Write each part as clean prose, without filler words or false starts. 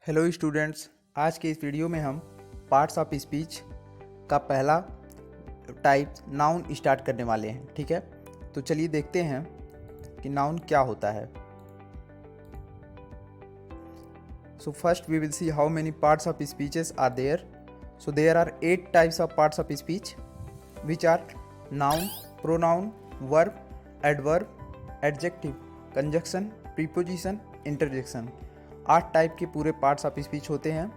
Hello students, आज के इस वीडियो में हम पार्ट्स ऑफ स्पीच का पहला टाइप नाउन स्टार्ट करने वाले हैं। ठीक है, तो चलिए देखते हैं कि नाउन क्या होता है। So first we will see how many parts of speeches are there. So there are 8 types of parts of speech which are noun, pronoun, verb, adverb, adjective, conjunction, preposition, interjection. 8 type के पूरे parts of speech होते हैं,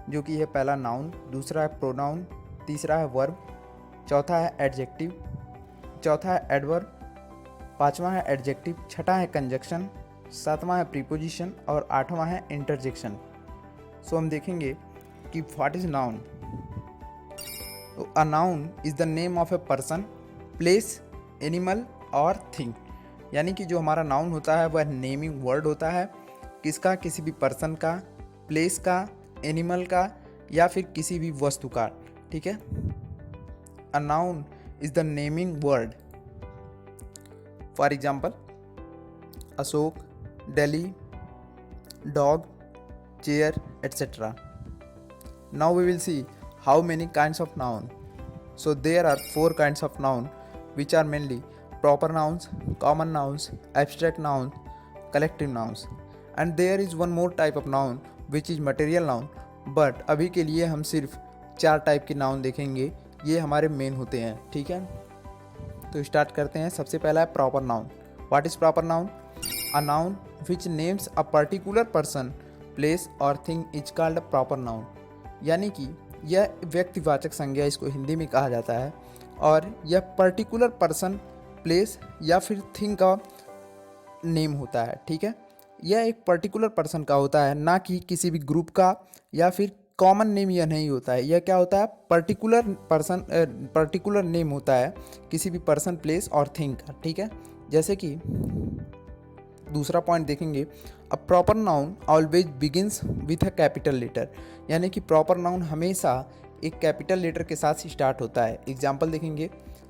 जो कि है पहला noun, दूसरा है प्रोनाउन, तीसरा है वर्ब, चौथा है एडजेक्टिव, चौथा है एडवर्ब, पांचवा है एडजेक्टिव, छठा है कंजक्शन, सातवां है प्रीपोजिशन और आठवां है इंटरजेक्शन। सो हम देखेंगे कि what is noun. A noun is the name of a person, place, animal और थिंग। यानी कि जो हमारा नाउन होता है वह नेमिंग वर्ड होता है, किसका, किसी भी पर्सन का, प्लेस का, एनिमल का या फिर किसी भी वस्तु का। ठीक है, a noun is the naming word. For example, Ashok, Delhi, dog, chair, etcetera. Now we will see how many kinds of noun. So there are 4 kinds of noun which are mainly proper nouns, common nouns, abstract nouns, collective nouns, and there is one more type of noun which is material noun, but अभी के लिए हम सिर्फ 4 type के noun देखेंगे, ये हमारे main होते हैं। ठीक है, तो स्टार्ट करते हैं। सबसे पहला है proper noun. What is proper noun? A noun which names a particular person, place और thing is called a proper noun. यानी कि यह व्यक्तिवाचक संज्ञा इसको हिंदी में कहा जाता है, और यह पर्टिकुलर पर्सन, प्लेस या फिर थिंग का नेम होता है। ठीक है, यह एक पर्टिकुलर पर्सन का होता है, ना कि किसी भी ग्रुप का या फिर कॉमन नेम यह नहीं होता है। यह क्या होता है? पर्टिकुलर पर्सन, पर्टिकुलर नेम होता है किसी भी पर्सन, प्लेस और थिंग का। ठीक है, जैसे कि दूसरा पॉइंट देखेंगे, a proper noun always begins with a capital letter. यानी कि प्रॉपर नाउन हमेशा एक कैपिटल लेटर के साथ स्टार्ट होता है। एग्जाम्पल देखेंगे,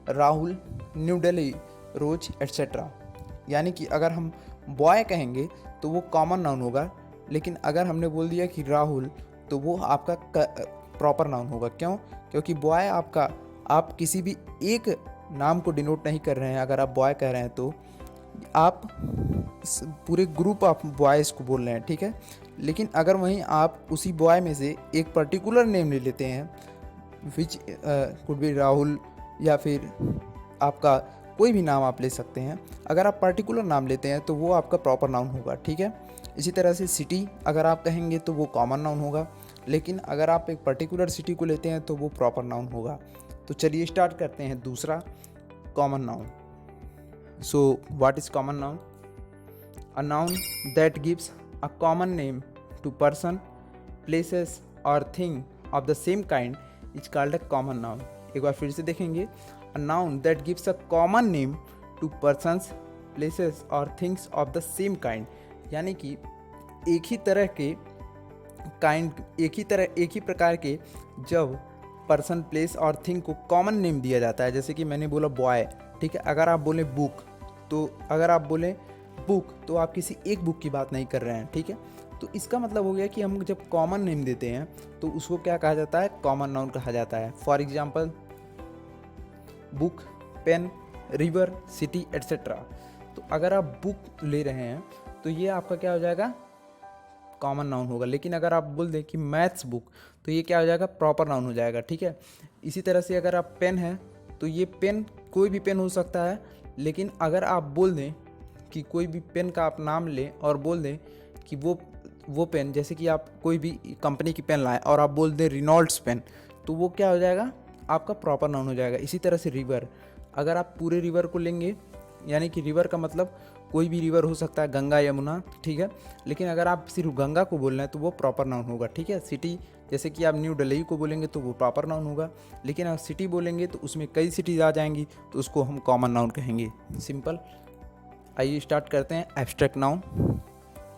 राहुल, न्यू दिल्ली, रोज, एट्सेट्रा। यानी कि अगर हम बॉय कहेंगे तो वो कॉमन नाउन होगा, लेकिन अगर हमने बोल दिया कि राहुल तो वो आपका प्रॉपर नाउन होगा। क्यों? क्योंकि बॉय आपका, आप किसी भी एक नाम को डिनोट नहीं कर रहे हैं। अगर आप बॉय कह रहे हैं तो आप पूरे ग्रुप ऑफ बॉयज़ को बोल रहे हैं। ठीक है, लेकिन अगर वहीं आप उसी बॉय में से एक पर्टिकुलर नेम ले लेते हैं, विच कुड बी राहुल, या फिर आपका कोई भी नाम आप ले सकते हैं। अगर आप पर्टिकुलर नाम लेते हैं तो वो आपका प्रॉपर नाउन होगा। ठीक है, इसी तरह से सिटी अगर आप कहेंगे तो वो कॉमन नाउन होगा, लेकिन अगर आप एक पर्टिकुलर सिटी को लेते हैं तो वो प्रॉपर नाउन होगा। तो चलिए स्टार्ट करते हैं दूसरा, common noun. So what is common noun? A noun that gives a common name to person, places or thing of the same kind is called a common noun. एक बार फिर से देखेंगे, a noun that gives a common name to persons, places or things of the same kind। यानी कि एक ही तरह के kind, एक ही प्रकार के जब पर्सन, प्लेस और थिंग को कॉमन नेम दिया जाता है। जैसे कि मैंने बोला बॉय। ठीक है, अगर आप बोलें बुक, तो अगर आप बोलें बुक तो आप किसी एक बुक की बात नहीं कर रहे हैं। ठीक है, तो इसका मतलब हो गया कि हम जब कॉमन नेम देते हैं तो उसको क्या कहा जाता है? कॉमन नाउन कहा जाता है। For example, book, pen, river, city, etcetera. तो अगर आप बुक ले रहे हैं तो ये आपका क्या हो जाएगा? कॉमन नाउन होगा। लेकिन अगर आप बोल दें कि मैथ्स बुक तो ये क्या हो जाएगा? प्रॉपर नाउन हो जाएगा। ठीक है, इसी तरह से अगर आप पेन है तो ये पेन कोई भी पेन हो सकता है, लेकिन अगर आप बोल दें कि कोई भी पेन का आप नाम लें और बोल दें कि वो पेन, जैसे कि आप कोई भी कंपनी की पेन लाएं और आप बोल दें रिनॉल्ड्स पेन, तो वो क्या हो जाएगा? आपका प्रॉपर नाउन हो जाएगा। इसी तरह से रिवर, अगर आप पूरे रिवर को लेंगे, यानी कि रिवर का मतलब कोई भी रिवर हो सकता है, गंगा, यमुना। ठीक है, लेकिन अगर आप सिर्फ गंगा को बोल रहे हैं तो वो प्रॉपर नाउन होगा। ठीक है, सिटी, जैसे कि आप न्यू दिल्ली को बोलेंगे तो वो प्रॉपर नाउन होगा, लेकिन अगर सिटी बोलेंगे तो उसमें कई सिटीज़ आ जाएंगी तो उसको हम कॉमन नाउन कहेंगे। सिंपल। आइए स्टार्ट करते हैं abstract noun.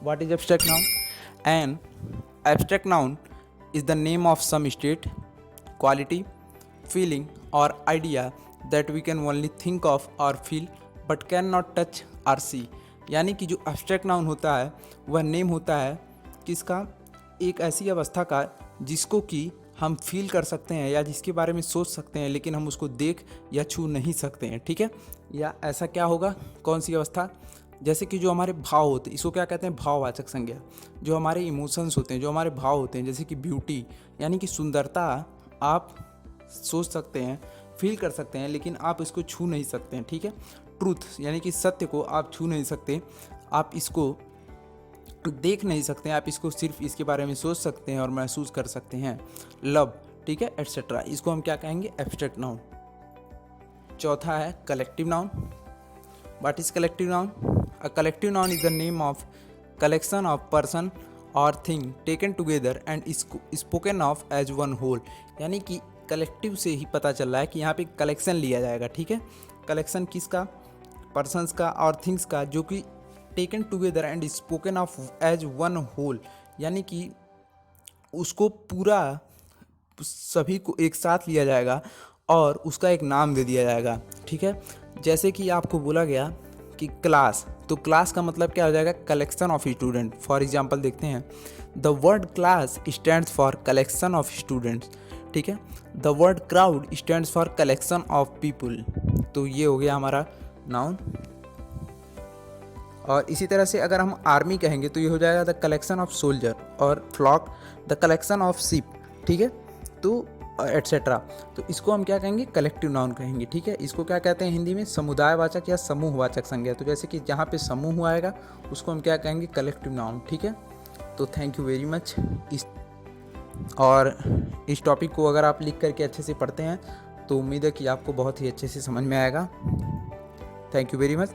What is abstract noun? An abstract noun is the name of some state, quality, feeling और idea that we can only think of और feel but can not touch or see. यानी कि जो abstract noun होता है वह name होता है किसका? एक ऐसी अवस्था का जिसको कि हम फील कर सकते हैं या जिसके बारे में सोच सकते हैं, लेकिन हम उसको देख या छू नहीं सकते हैं, ठीक है। या ऐसा क्या होगा, कौन सी अवस्था, जैसे कि जो हमारे भाव होते हैं, इसको क्या कहते हैं, भाववाचक संज्ञा। जो हमारे इमोशंस होते हैं, जो हमारे भाव होते हैं, जैसे कि ब्यूटी यानी कि सुंदरता, आप सोच सकते हैं, फील कर सकते हैं, लेकिन आप इसको छू नहीं सकते हैं, ठीक है। ट्रूथ यानी कि सत्य को आप छू नहीं सकते, आप इसको देख नहीं सकते हैं, आप इसको सिर्फ इसके बारे में सोच सकते हैं और महसूस कर सकते हैं। लव, ठीक है, एटसेट्रा, इसको हम क्या कहेंगे, एब्स्ट्रैक्ट नाउन। चौथा है collective noun. What is collective noun? A collective noun is the name of collection of person और thing taken together and spoken of as one whole. यानी कि कलेक्टिव से ही पता चल रहा है कि यहाँ पे कलेक्शन लिया जाएगा, ठीक है। कलेक्शन किसका, पर्सन्स का और थिंग्स का, जो कि taken together and spoken of as one whole, यानी कि उसको पूरा सभी को एक साथ लिया जाएगा और उसका एक नाम दे दिया जाएगा, ठीक है। जैसे कि आपको बोला गया कि क्लास, तो क्लास का मतलब क्या हो जाएगा, collection of student. For example देखते हैं, the word class stands for collection of students, ठीक है। The word crowd stands for collection of people. तो ये हो गया हमारा नाउन। और इसी तरह से अगर हम आर्मी कहेंगे तो ये हो जाएगा द कलेक्शन ऑफ सोल्जर, और flock the collection of ship, ठीक है, तो एटसेट्रा। तो इसको हम क्या कहेंगे, कलेक्टिव नाउन कहेंगे, ठीक है। इसको क्या कहते हैं हिंदी में, समुदायवाचक या समूहवाचक संज्ञा। तो जैसे कि जहाँ पे समूह आएगा उसको हम क्या कहेंगे, कलेक्टिव नाउन, ठीक है। तो थैंक यू वेरी मच। इस टॉपिक को अगर आप लिख करके अच्छे से पढ़ते हैं तो उम्मीद है कि आपको बहुत ही अच्छे से समझ में आएगा। Thank you very much.